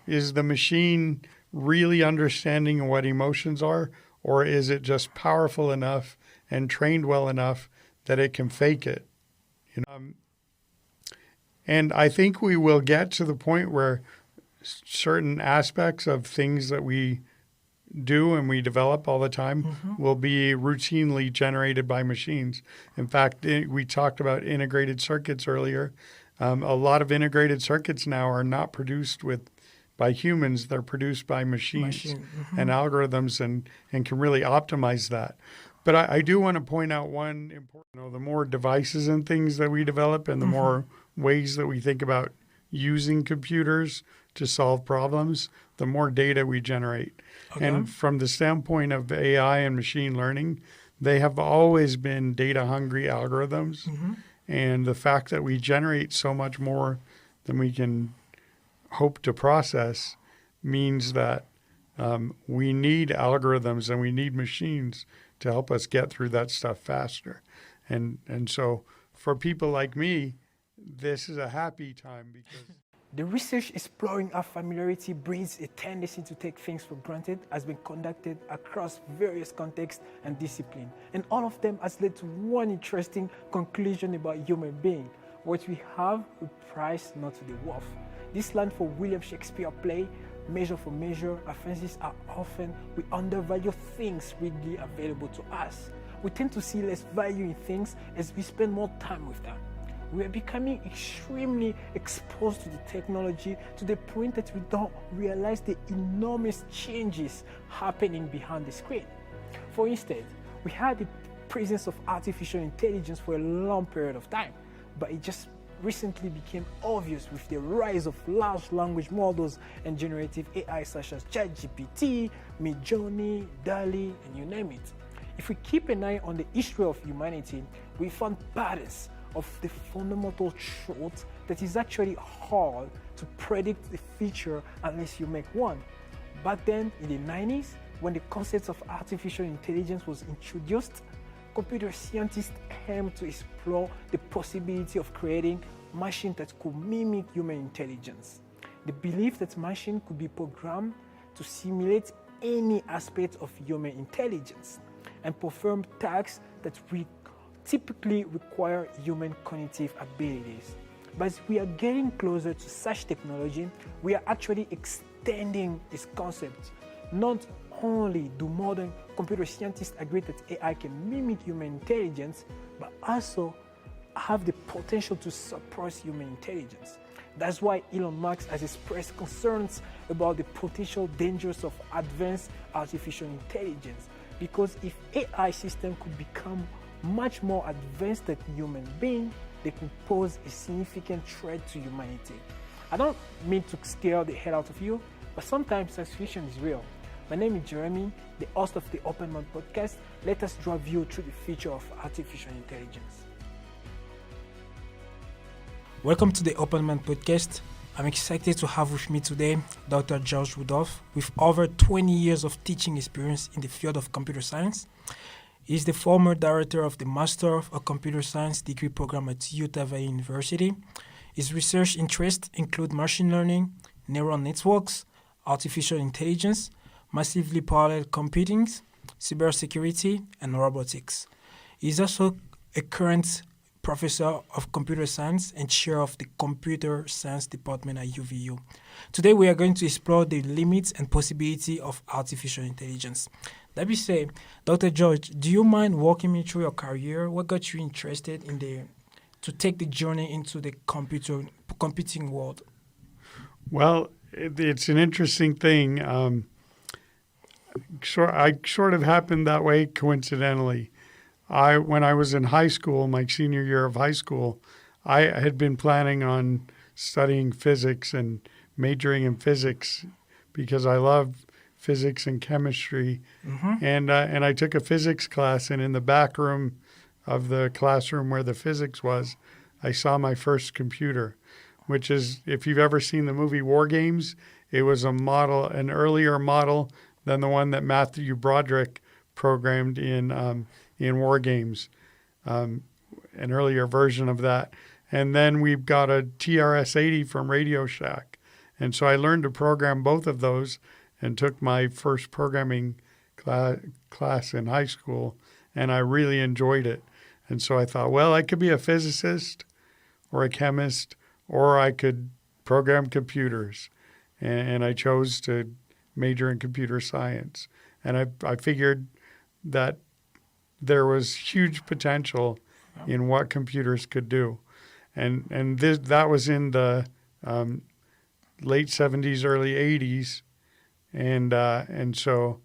Is the machine really understanding what emotions are, or is it just powerful enough and trained well enough that it can fake it? And I think we will get to the point where certain aspects of things that we do and we develop all the time will be routinely generated by machines. In fact, we talked about integrated circuits earlier. A lot of integrated circuits now are not produced by humans. They're produced by machines and algorithms and can really optimize that. But I do want to point out one important, the more devices and things that we develop and the more ways that we think about using computers to solve problems, the more data we generate. Okay. And from the standpoint of AI and machine learning, they have always been data-hungry algorithms. And the fact that we generate so much more than we can hope to process means that we need algorithms and we need machines to help us get through that stuff faster. And so for people like me, this is a happy time because the research exploring how familiarity breeds a tendency to take things for granted has been conducted across various contexts and disciplines. And all of them has led to one interesting conclusion about human being. What we have, we price not to the worth. This line for William Shakespeare play, measure for measure, offenses are often we undervalue things readily available to us. We tend to see less value in things as we spend more time with them. We are becoming extremely exposed to the technology to the point that we don't realize the enormous changes happening behind the screen. For instance, we had the presence of artificial intelligence for a long period of time, but it just recently became obvious with the rise of large language models and generative AI such as ChatGPT, Midjourney, DALL-E, and you name it. If we keep an eye on the history of humanity, we found patterns of the fundamental truth that is actually hard to predict the future unless you make one. Back then, in the 90s, when the concept of artificial intelligence was introduced, computer scientists aimed to explore the possibility of creating machines that could mimic human intelligence. The belief that machines could be programmed to simulate any aspect of human intelligence and perform tasks that typically require human cognitive abilities. But as we are getting closer to such technology, we are actually extending this concept. Not only do modern computer scientists agree that AI can mimic human intelligence, but also have the potential to surpass human intelligence. That's why Elon Musk has expressed concerns about the potential dangers of advanced artificial intelligence. Because if AI systems could become much more advanced than human beings, they could pose a significant threat to humanity. I don't mean to scare the hell out of you, but sometimes science fiction is real. My name is Jeremy, the host of the Open Mind podcast. Let us drive you through the future of artificial intelligence. Welcome to the Open Mind podcast. I'm excited to have with me today Dr. George Rudolph, with over 20 years of teaching experience in the field of computer science. He's the former director of the Master of Computer Science degree program at Utah Valley University. His research interests include machine learning, neural networks, artificial intelligence, massively parallel computing, cybersecurity, and robotics. He's also a current professor of computer science and chair of the computer science department at UVU. Today, we are going to explore the limits and possibility of artificial intelligence. Let me say, Dr. George, do you mind walking me through your career? What got you interested to take the journey into the computing world? Well, it's an interesting thing. I sort of happened that way coincidentally. When I was in high school, my senior year of high school, I had been planning on studying physics and majoring in physics because I love physics and chemistry. And I took a physics class, and in the back room of the classroom where the physics was, I saw my first computer, which is, if you've ever seen the movie War Games, it was an earlier model than the one that Matthew Broderick programmed in War Games, an earlier version of that. And then we've got a TRS-80 from Radio Shack. And so I learned to program both of those and took my first programming class in high school, and I really enjoyed it. And so I thought, well, I could be a physicist or a chemist, or I could program computers. And I chose to major in computer science. And I figured that there was huge potential in what computers could do. And that was in the late 70s, early 80s. And so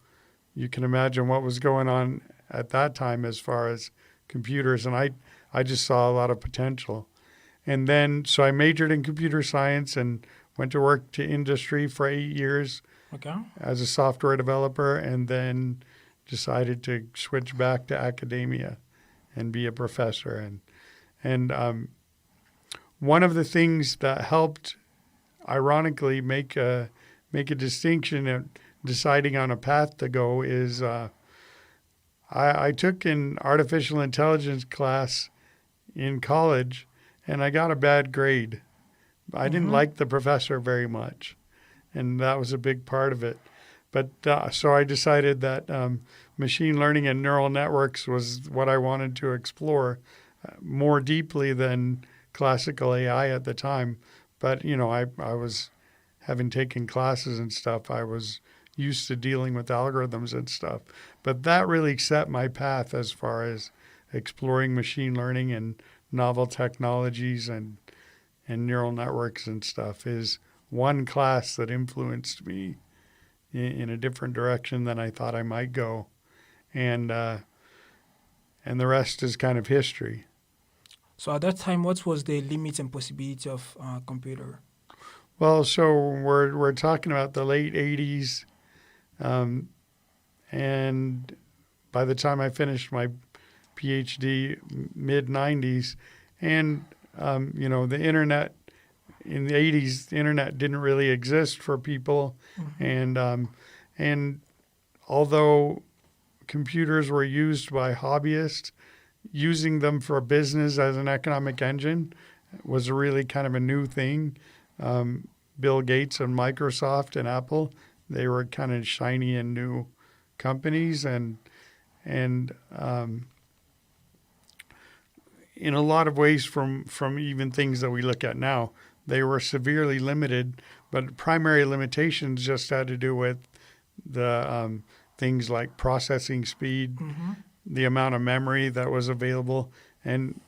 you can imagine what was going on at that time as far as computers. And I just saw a lot of potential. And then, so I majored in computer science and went to work to industry for 8 years as a software developer, and then decided to switch back to academia and be a professor. And one of the things that helped, ironically, make a distinction in deciding on a path to go is I took an artificial intelligence class in college, and I got a bad grade. I didn't like the professor very much, and that was a big part of it. But so I decided that machine learning and neural networks was what I wanted to explore more deeply than classical AI at the time. But, I was, having taken classes and stuff, I was used to dealing with algorithms and stuff. But that really set my path as far as exploring machine learning and novel technologies and neural networks and stuff is one class that influenced me in a different direction than I thought I might go. And the rest is kind of history. So at that time, what was the limits and possibility of computer? Well, so we're talking about the late 80s. And by the time I finished my PhD, mid 90s, and the internet in the 80s, the internet didn't really exist for people, and although computers were used by hobbyists, using them for business as an economic engine was really kind of a new thing. Bill Gates and Microsoft and Apple, they were kind of shiny and new companies, and in a lot of ways from even things that we look at now, they were severely limited, but primary limitations just had to do with the things like processing speed, the amount of memory that was available, and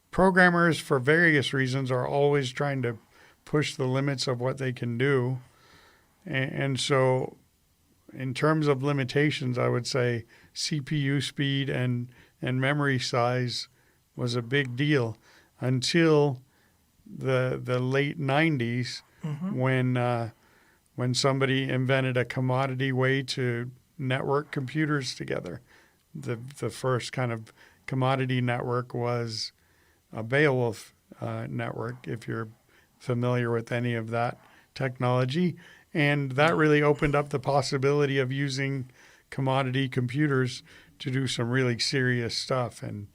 programmers, for various reasons, are always trying to push the limits of what they can do. And so in terms of limitations, I would say CPU speed and memory size was a big deal until the late 90s when somebody invented a commodity way to network computers together. The first kind of commodity network was a Beowulf network, if you're familiar with any of that technology. And that really opened up the possibility of using commodity computers to do some really serious stuff and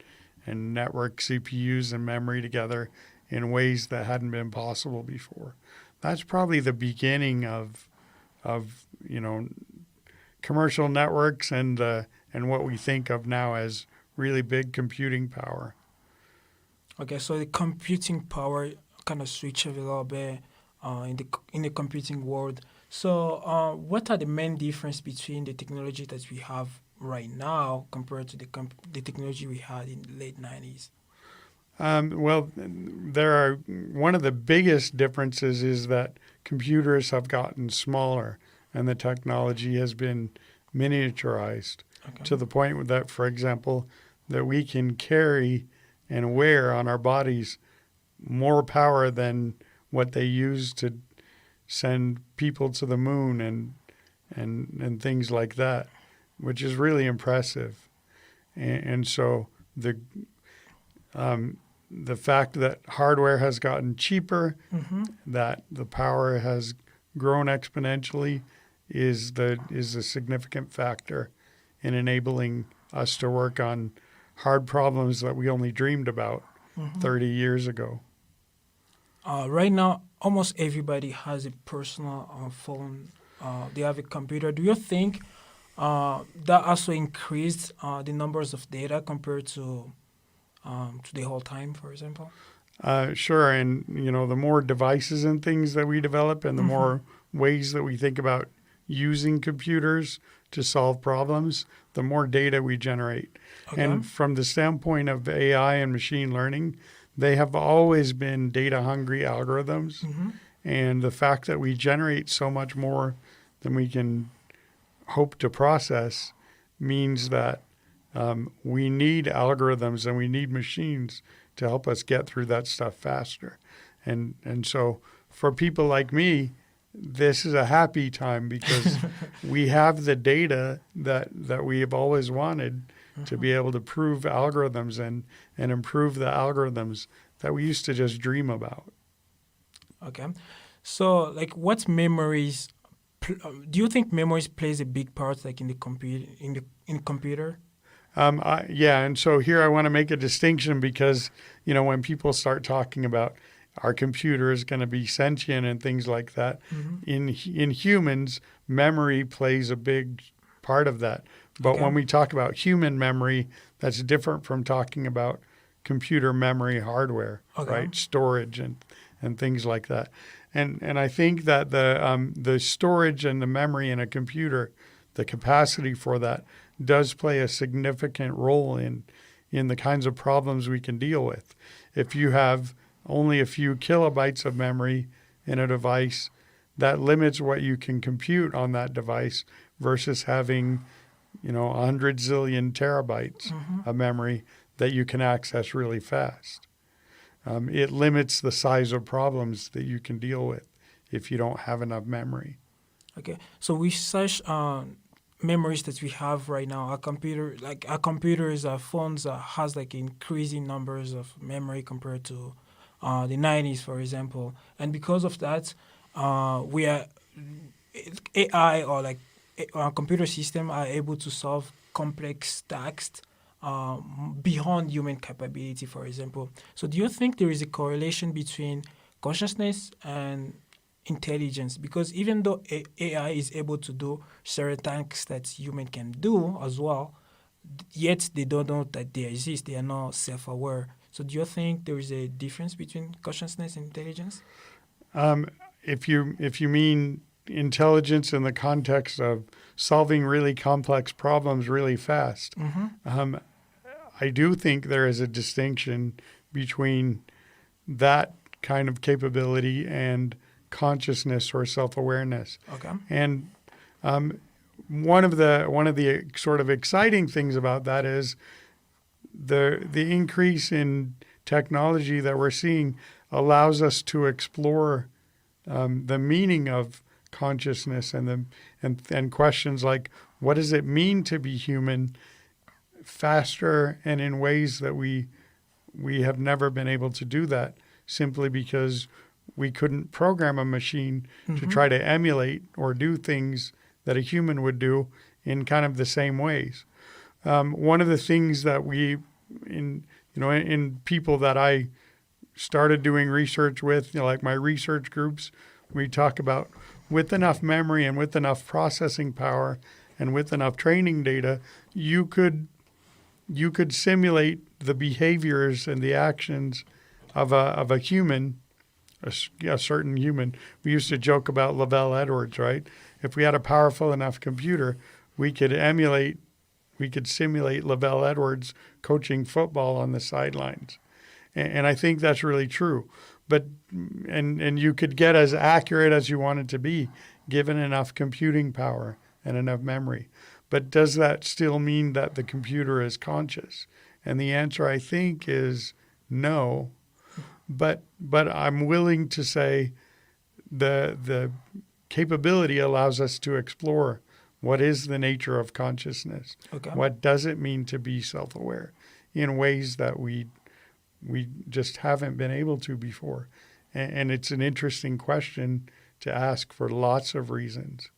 network CPUs and memory together in ways that hadn't been possible before. That's probably the beginning of commercial networks and what we think of now as really big computing power. Okay, so the computing power kind of switched a little bit in the computing world. So what are the main difference between the technology that we have right now compared to the technology we had in the late 90s? Well, one of the biggest differences is that computers have gotten smaller and the technology has been miniaturized to the point that, for example, that we can carry and wear on our bodies more power than what they use to send people to the moon and things like that, which is really impressive. And so the fact that hardware has gotten cheaper, that the power has grown exponentially, is a significant factor in enabling us to work on hard problems that we only dreamed about 30 years ago. Right now, almost everybody has a personal phone. They have a computer. Do you think that also increased the numbers of data compared to the whole time, for example? Sure, and the more devices and things that we develop, and the more ways that we think about using computers to solve problems, the more data we generate. Okay. And from the standpoint of AI and machine learning, they have always been data-hungry algorithms. And the fact that we generate so much more than we can hope to process means that we need algorithms and we need machines to help us get through that stuff faster. And so for people like me, this is a happy time because we have the data that we have always wanted to be able to prove algorithms and improve the algorithms that we used to just dream about. Okay. So, like, what memories do you think memories plays a big part, like in the computer? Yeah, and so here I want to make a distinction because when people start talking about our computer is going to be sentient and things like that, in humans, memory plays a big part of that. But when we talk about human memory, that's different from talking about computer memory hardware, right? Storage and things like that. And I think that the storage and the memory in a computer, the capacity for that, does play a significant role in the kinds of problems we can deal with. If you have only a few kilobytes of memory in a device, that limits what you can compute on that device versus having 100 zillion terabytes of memory that you can access really fast. It limits the size of problems that you can deal with if you don't have enough memory. Okay, so with such memories that we have right now, our computers, our phones has like increasing numbers of memory compared to the 90s, for example. And because of that, we are AI or like our computer system are able to solve complex tasks beyond human capability, for example. So do you think there is a correlation between consciousness and intelligence? Because even though AI is able to do certain tasks that human can do as well, yet they don't know that they exist. They are not self-aware. So do you think there is a difference between consciousness and intelligence? If you mean intelligence in the context of solving really complex problems really fast, I do think there is a distinction between that kind of capability and consciousness or self-awareness. Okay. And one of the sort of exciting things about that is the increase in technology that we're seeing allows us to explore the meaning of consciousness and questions like, what does it mean to be human, faster and in ways that we have never been able to do that simply because we couldn't program a machine to try to emulate or do things that a human would do in kind of the same ways. One of the things that in people that I started doing research with, like my research groups, we talk about with enough memory and with enough processing power and with enough training data, you could simulate the behaviors and the actions of a human, a certain human. We used to joke about Lavelle Edwards, right? If we had a powerful enough computer, we could simulate Lavelle Edwards coaching football on the sidelines. And I think that's really true. But and you could get as accurate as you want it to be, given enough computing power and enough memory. But does that still mean that the computer is conscious? And the answer, I think, is no. But I'm willing to say the capability allows us to explore what is the nature of consciousness. Okay. What does it mean to be self-aware in ways that we just haven't been able to before. And it's an interesting question to ask for lots of reasons.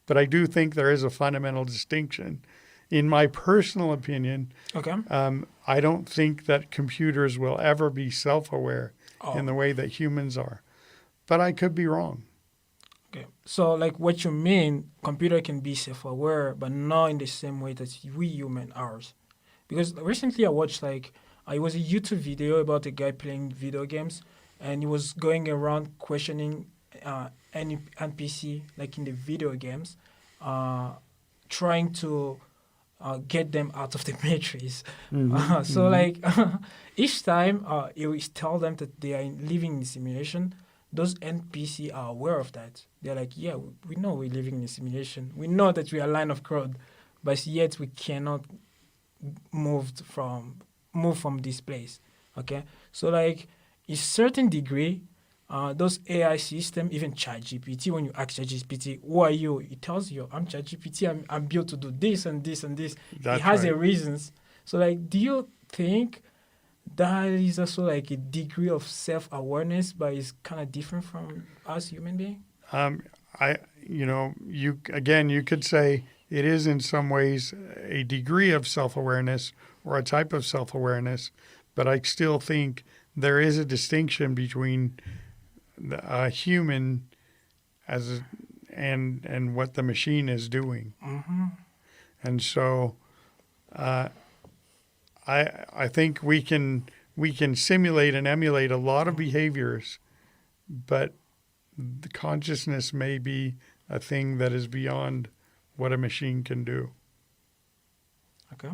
But I do think there is a fundamental distinction. In my personal opinion, I don't think that computers will ever be self-aware in the way that humans are. but I could be wrong. Okay. So, like, what you mean, computer can be self-aware, but not in the same way that we human are. Because recently I watched, like, it was a YouTube video about a guy playing video games, and he was going around questioning any NPC, like in the video games, uh, trying to get them out of the matrix. So, like, each time he will tell them that they are living in a simulation, those NPC are aware of that. They're like, yeah, we know we're living in a simulation. We know that we are a line of code, but yet we cannot move from this place. Okay, so like a certain degree, those AI system, even ChatGPT, when you ask ChatGPT, who are you? It tells you, I'm ChatGPT. I'm built to do this and this and this. That's it has right. a reasons. So like, do you think that is also like a degree of self-awareness, but it's kind of different from us human beings? You could say it is in some ways a degree of self-awareness or a type of self-awareness, but I still think there is a distinction between a human and what the machine is doing. And so I think we can simulate and emulate a lot of behaviors, but the consciousness may be a thing that is beyond what a machine can do. Okay.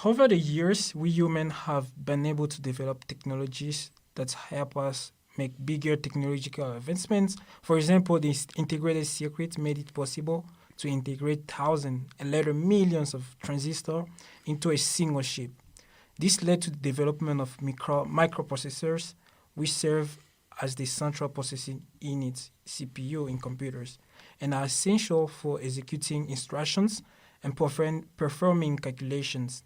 Over the years, we humans have been able to develop technologies that help us make bigger technological advancements. For example, this integrated circuit made it possible to integrate thousands and later millions of transistors into a single chip. This led to the development of microprocessors, which serve as the central processing unit, CPU, in computers, and are essential for executing instructions and performing calculations.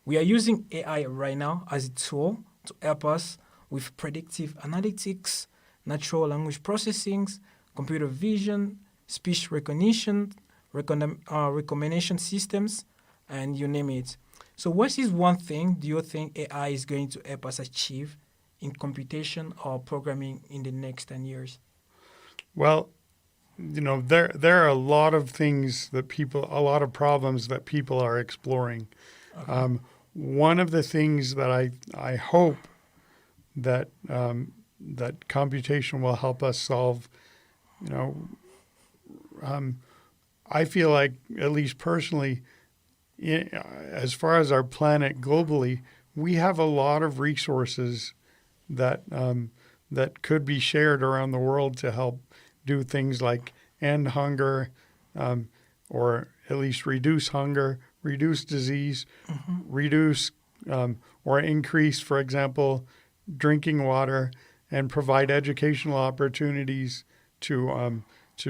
We are using AI right now as a tool to help us with predictive analytics, natural language processing, computer vision, speech recognition, recommendation systems, and you name it. So what is one thing do you think AI is going to help us achieve in computation or programming in the next 10 years? Well, there are a lot of things a lot of problems that people are exploring. Okay. One of the things that I hope that that computation will help us solve, I feel like, at least personally, as far as our planet globally, we have a lot of resources that that could be shared around the world to help do things like end hunger, or at least reduce hunger, reduce disease, reduce or increase, for example, drinking water, and provide educational opportunities to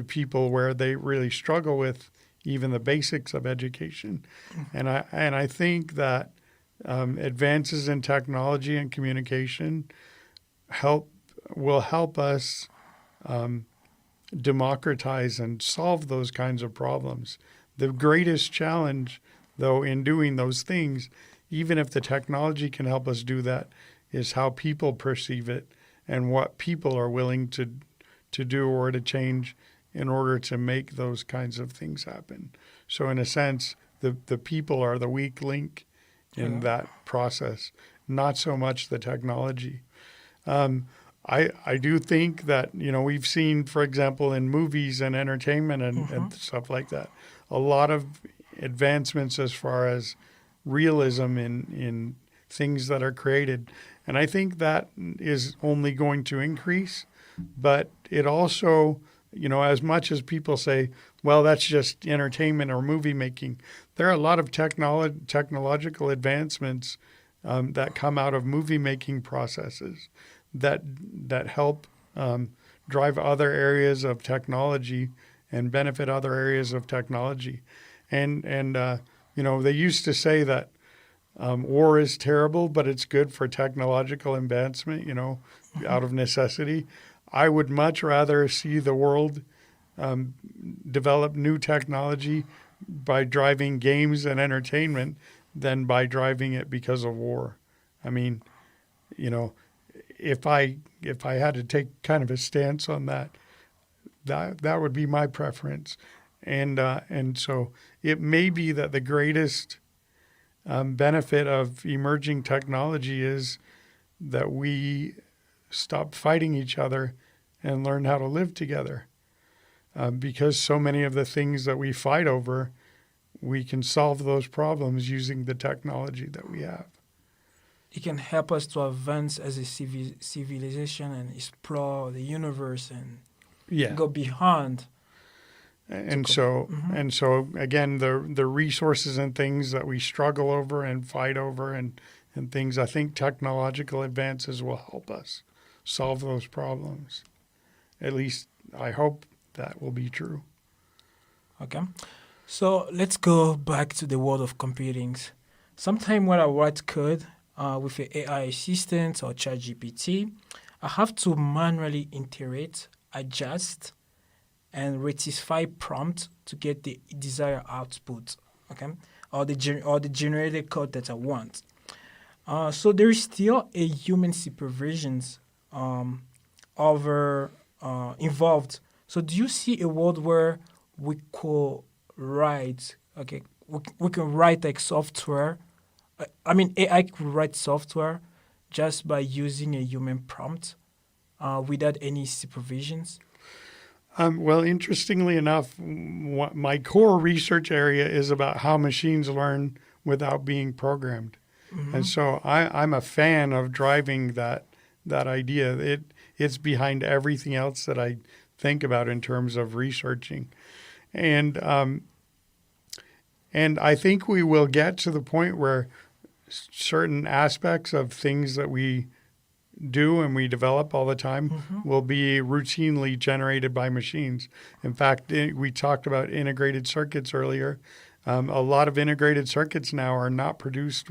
people where they really struggle with even the basics of education. And I think that advances in technology and communication will help us democratize and solve those kinds of problems. The greatest challenge, though, in doing those things, even if the technology can help us do that, is how people perceive it and what people are willing to do or to change in order to make those kinds of things happen. So in a sense, the people are the weak link in that process, not so much the technology. I do think that, we've seen, for example, in movies and entertainment and stuff like that, a lot of advancements as far as realism in things that are created. And I think that is only going to increase. But it also, as much as people say, well, that's just entertainment or movie making, there are a lot of technological advancements that come out of movie making processes that help drive other areas of technology and benefit other areas of technology. And they used to say that war is terrible, but it's good for technological advancement, out of necessity. I would much rather see the world develop new technology by driving games and entertainment than by driving it because of war. I mean, if I had to take kind of a stance on that, that would be my preference. And so it may be that the greatest benefit of emerging technology is that we stop fighting each other and learn how to live together. Because so many of the things that we fight over, we can solve those problems using the technology that we have. It can help us to advance as a civilization and explore the universe and go beyond. And so again, the resources and things that we struggle over and fight over and things, I think technological advances will help us solve those problems. At least I hope that will be true. Okay. So let's go back to the world of computing. Sometimes when I write code with an AI assistant or ChatGPT, I have to manually iterate, adjust, and rectify prompt to get the desired output, okay, or the generated code that I want. So there is still a human supervision involved. So do you see a world where we could write, we can write like software? AI could write software just by using a human prompt without any supervisions? Well, interestingly enough, my core research area is about how machines learn without being programmed. Mm-hmm. And so I'm a fan of driving that idea. It's behind everything else that I think about in terms of researching. And I think we will get to the point where certain aspects of things that we do and we develop all the time will be routinely generated by machines. In fact, we talked about integrated circuits earlier. A lot of integrated circuits now are not produced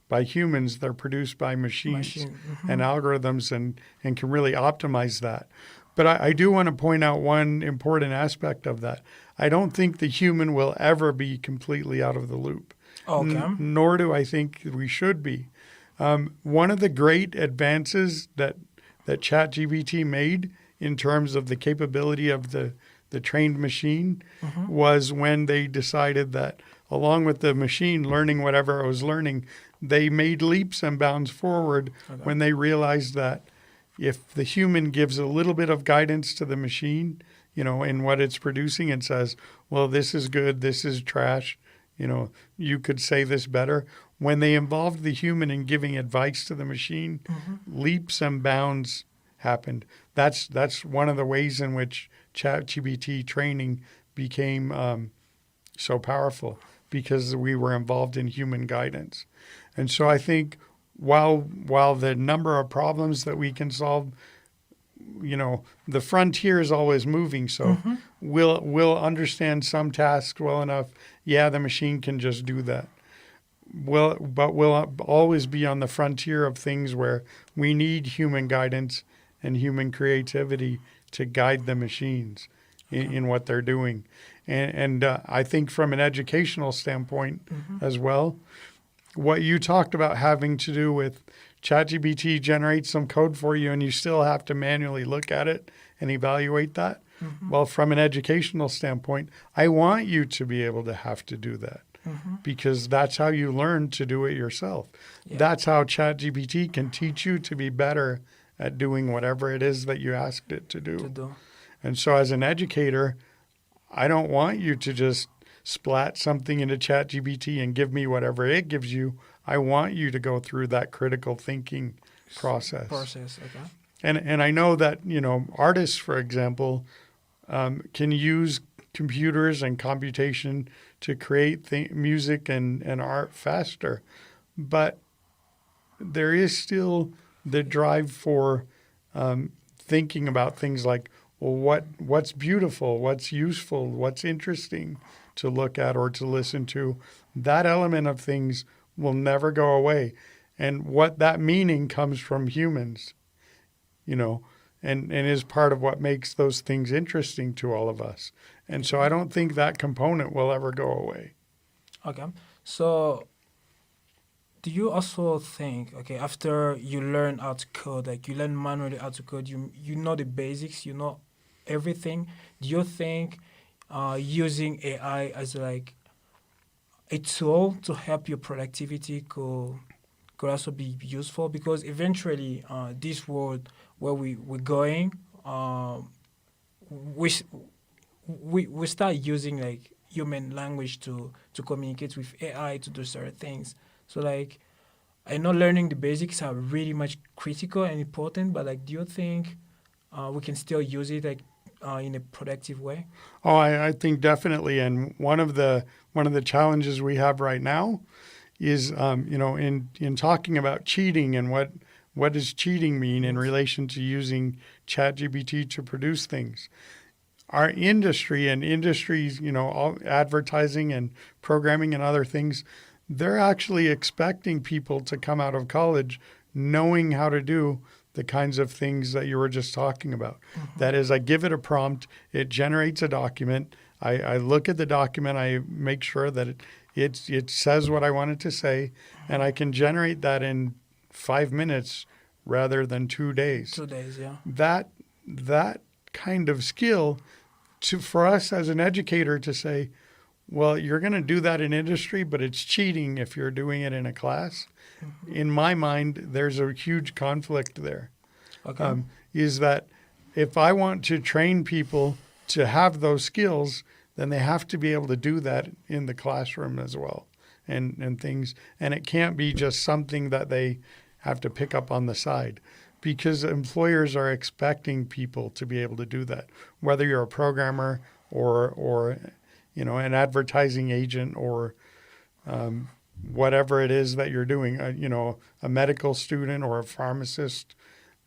by humans. They're produced by machines and algorithms and can really optimize that. But I do want to point out one important aspect of that. I don't think the human will ever be completely out of the loop. Okay. Nor do I think we should be. One of the great advances that ChatGPT made in terms of the capability of the trained machine was when they decided that along with the machine learning whatever it was learning, they made leaps and bounds forward when they realized that if the human gives a little bit of guidance to the machine, in what it's producing and says, well, this is good, this is trash, you could say this better. When they involved the human in giving advice to the machine, leaps and bounds happened. That's one of the ways in which ChatGPT training became so powerful, because we were involved in human guidance. And so I think while the number of problems that we can solve, the frontier is always moving. So we'll understand some tasks well enough. Yeah, the machine can just do that. But we'll always be on the frontier of things where we need human guidance and human creativity to guide the machines in what they're doing. And I think from an educational standpoint as well, what you talked about having to do with ChatGPT generates some code for you and you still have to manually look at it and evaluate that. Well, from an educational standpoint, I want you to be able to have to do that. Because that's how you learn to do it yourself. Yeah. That's how ChatGPT can teach you to be better at doing whatever it is that you asked it to do. And so as an educator, I don't want you to just splat something into ChatGPT and give me whatever it gives you. I want you to go through that critical thinking process. Okay. And I know that, artists, for example, can use computers and computation to create music and art faster. But there is still the drive for thinking about things like, well, what's beautiful, what's useful, what's interesting to look at or to listen to. That element of things will never go away. And what that meaning comes from humans, and is part of what makes those things interesting to all of us. And so I don't think that component will ever go away. Okay. So do you also think, okay, after you learn how to code, like you learn manually how to code, you know the basics, you know everything. Do you think using AI as like a tool to help your productivity could also be useful? Because eventually, this world where we're going, we s- we start using like human language to communicate with AI to do certain things. So like I know learning the basics are really much critical and important, but like do you think we can still use it like in a productive way? Oh, I think definitely. And one of the challenges we have right now is, in talking about cheating and what does cheating mean in relation to using ChatGPT to produce things. Our industry and industries, all advertising and programming and other things, they're actually expecting people to come out of college knowing how to do the kinds of things that you were just talking about. That is, I give it a prompt, it generates a document. I look at the document, I make sure that it says what I want it to say, and I can generate that in 5 minutes rather than 2 days. 2 days, yeah. That kind of skill for us as an educator to say, well, you're going to do that in industry, but it's cheating if you're doing it in a class. In my mind, there's a huge conflict there. Okay. Is that if I want to train people to have those skills, then they have to be able to do that in the classroom as well, and things. And it can't be just something that they have to pick up on the side, because employers are expecting people to be able to do that, whether you're a programmer or an advertising agent or whatever it is that you're doing, a medical student or a pharmacist.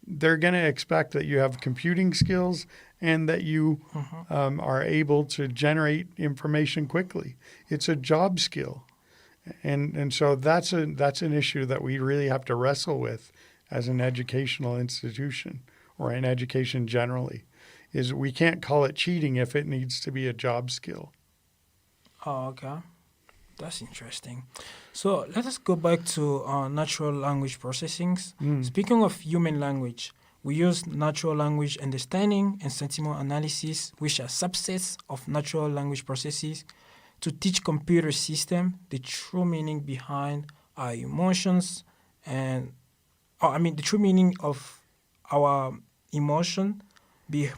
They're going to expect that you have computing skills and that you are able to generate information quickly. It's a job skill. And so that's an issue that we really have to wrestle with as an educational institution or in education generally, is we can't call it cheating if it needs to be a job skill. Oh, okay. That's interesting. So let us go back to natural language processing. Speaking of human language, we use natural language understanding and sentiment analysis, which are subsets of natural language processes, to teach computer system the true meaning behind our emotions and, the true meaning of our emotion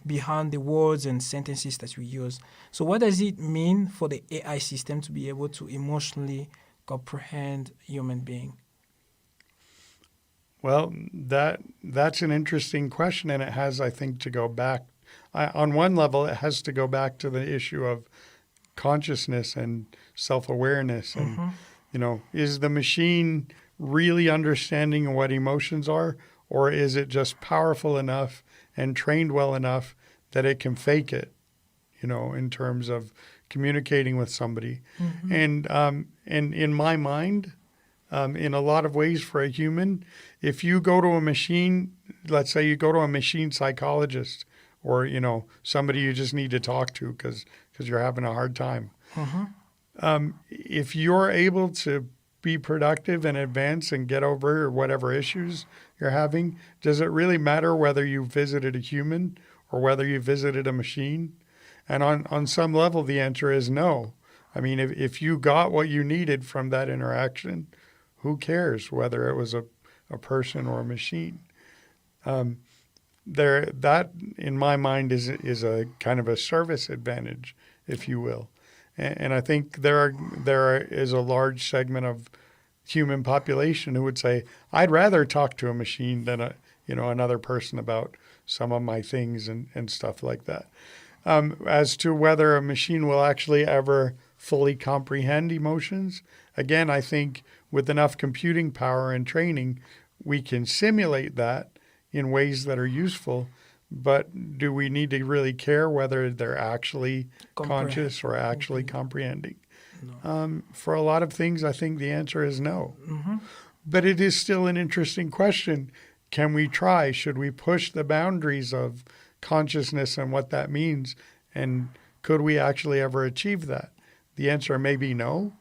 behind the words and sentences that we use. So what does it mean for the AI system to be able to emotionally comprehend human being? Well, that's an interesting question, and it has, I think, to go back. On one level, it has to go back to the issue of consciousness and self-awareness, and is the machine really understanding what emotions are, or is it just powerful enough and trained well enough that it can fake it, in terms of communicating with somebody. And in my mind, in a lot of ways for a human, if you go to a machine, let's say you go to a machine psychologist or, somebody you just need to talk to because you're having a hard time. If you're able to be productive and advance and get over whatever issues you're having, does it really matter whether you visited a human or whether you visited a machine? And on some level, the answer is no. I mean, if you got what you needed from that interaction, who cares whether it was a person or a machine? That, in my mind, is a kind of a service advantage, if you will. And I think there is a large segment of human population who would say, I'd rather talk to a machine than another person about some of my things and stuff like that. As to whether a machine will actually ever fully comprehend emotions, again, I think with enough computing power and training, we can simulate that in ways that are useful. But do we need to really care whether they're actually conscious or actually comprehending? No. For a lot of things, I think the answer is no. But it is still an interesting question. Can we try? Should we push the boundaries of consciousness and what that means? And could we actually ever achieve that? The answer may be no,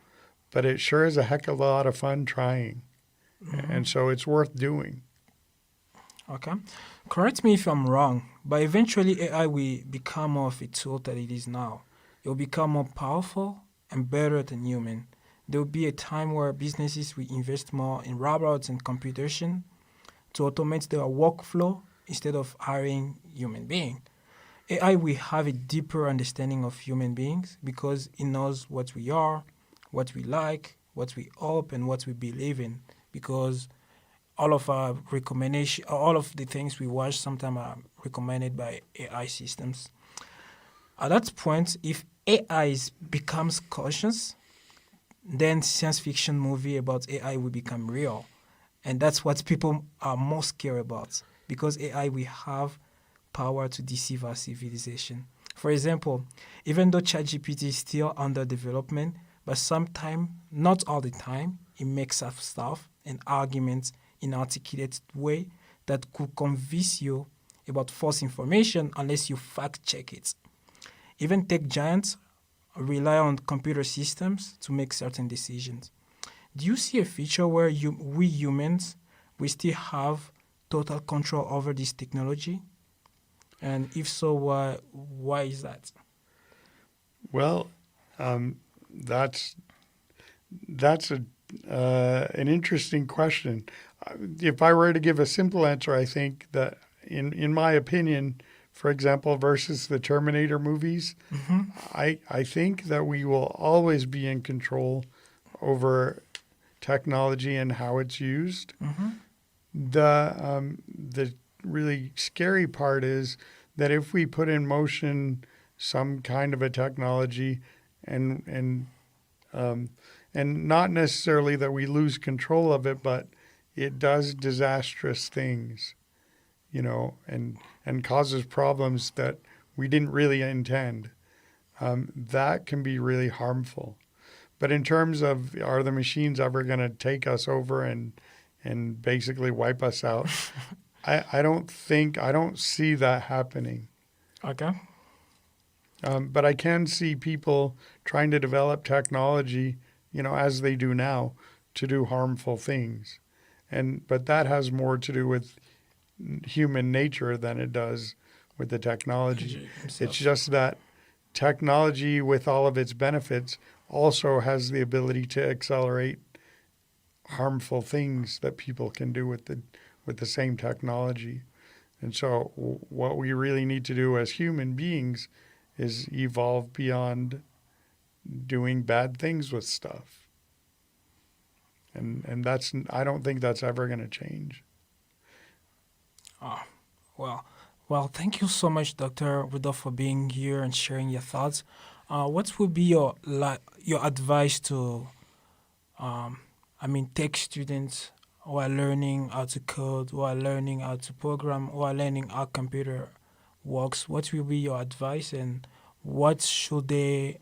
but it sure is a heck of a lot of fun trying. And so it's worth doing. Okay. Correct me if I'm wrong, but eventually AI will become more of a tool than it is now. It will become more powerful and better than human. There will be a time where businesses will invest more in robots and computation to automate their workflow instead of hiring human beings. AI will have a deeper understanding of human beings because it knows what we are, what we like, what we hope, and what we believe in. Because all of our recommendation, all of the things we watch sometimes are recommended by AI systems. At that point, if becomes conscious, then science fiction movie about AI will become real. And that's what people are most scared about because AI will have power to deceive our civilization. For example, even though ChatGPT is still under development, but sometimes, not all the time, it makes up stuff and arguments in an articulated way that could convince you about false information unless you fact check it. Even tech giants rely on computer systems to make certain decisions. Do you see a future where we humans we still have total control over this technology? And if so, why is that? Well, that's an interesting question. If I were to give a simple answer, I think that in my opinion, for example, versus the Terminator movies, I think that we will always be in control over technology and how it's used. The really scary part is that if we put in motion some kind of a technology and not necessarily that we lose control of it, but it does disastrous things, and causes problems that we didn't really intend. That can be really harmful. But in terms of are the machines ever going to take us over and basically wipe us out, I don't see that happening. Okay. But I can see people trying to develop technology, as they do now, to do harmful things. But that has more to do with human nature than it does with the technology. It's just that technology, with all of its benefits, also has the ability to accelerate harmful things that people can do with the same technology. And so what we really need to do as human beings is evolve beyond doing bad things with stuff. And I don't think that's ever going to change. Oh, well, thank you so much, Dr. Rudolph, for being here and sharing your thoughts. What would be your advice to, tech students who are learning how to code, who are learning how to program, who are learning how computer works? What will be your advice, and what should they,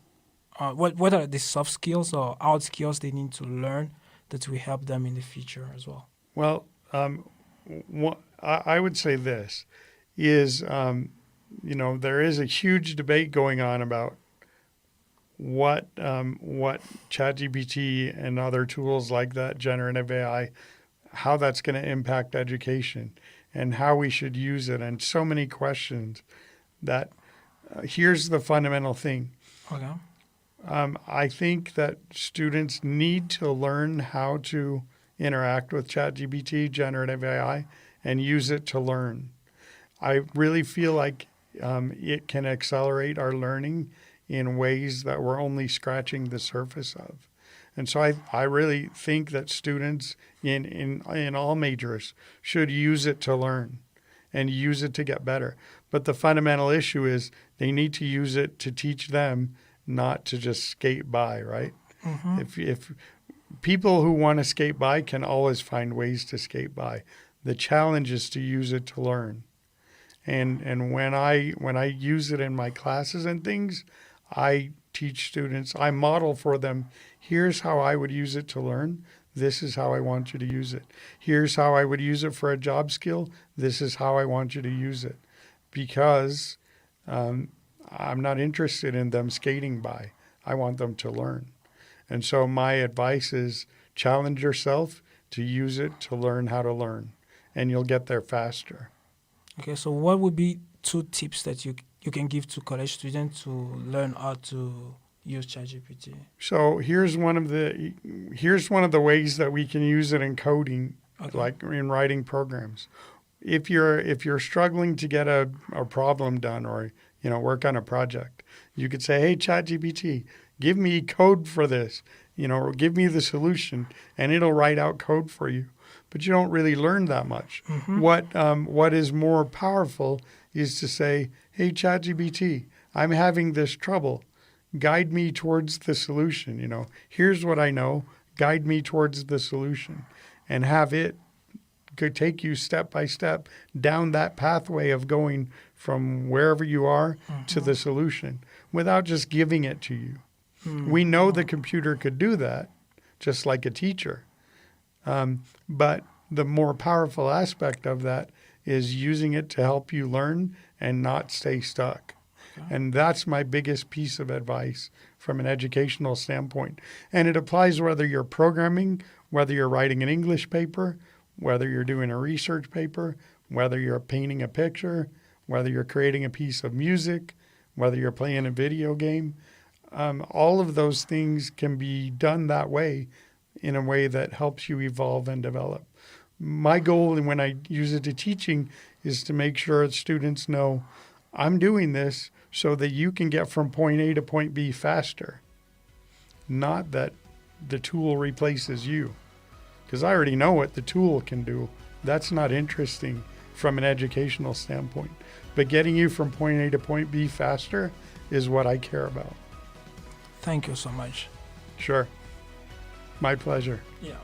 what are the soft skills or hard skills they need to learn that will help them in the future as well? Well, I would say this is, there is a huge debate going on about what ChatGPT and other tools like that, generative AI, how that's going to impact education and how we should use it, and so many questions. That here's the fundamental thing. Okay. I think that students need to learn how to interact with ChatGPT, generative AI, and use it to learn. I really feel like it can accelerate our learning in ways that we're only scratching the surface of. And so I really think that students in all majors should use it to learn and use it to get better. But the fundamental issue is they need to use it to teach them, not to just skate by, right? If people who want to skate by can always find ways to skate by. The challenge is to use it to learn. And when I use it in my classes and things, I teach students, I model for them, here's how I would use it to learn. This is how I want you to use it. Here's how I would use it for a job skill. This is how I want you to use it. Because I'm not interested in them skating by. I want them to learn. And so my advice is challenge yourself, to use it to learn how to learn, and you'll get there faster. Okay, so what would be 2 tips that you can give to college students to learn how to use ChatGPT? So here's one of the ways that we can use it in coding, like in writing programs. If you're struggling to get a problem done, or work on a project, you could say, "Hey, ChatGPT, give me code for this, or give me the solution," and it'll write out code for you. But you don't really learn that much. What is more powerful is to say, "Hey, ChatGPT, I'm having this trouble. Guide me towards the solution. Here's what I know. Guide me towards the solution," and have it could take you step by step down that pathway of going from wherever you are to the solution without just giving it to you. We know the computer could do that, just like a teacher. But the more powerful aspect of that is using it to help you learn and not stay stuck. And that's my biggest piece of advice from an educational standpoint. And it applies whether you're programming, whether you're writing an English paper, whether you're doing a research paper, whether you're painting a picture, whether you're creating a piece of music, whether you're playing a video game. All of those things can be done that way, in a way that helps you evolve and develop. My goal, when I use it to teaching, is to make sure students know I'm doing this so that you can get from point A to point B faster, not that the tool replaces you. Because I already know what the tool can do. That's not interesting from an educational standpoint. But getting you from point A to point B faster is what I care about. Thank you so much. Sure. My pleasure. Yeah.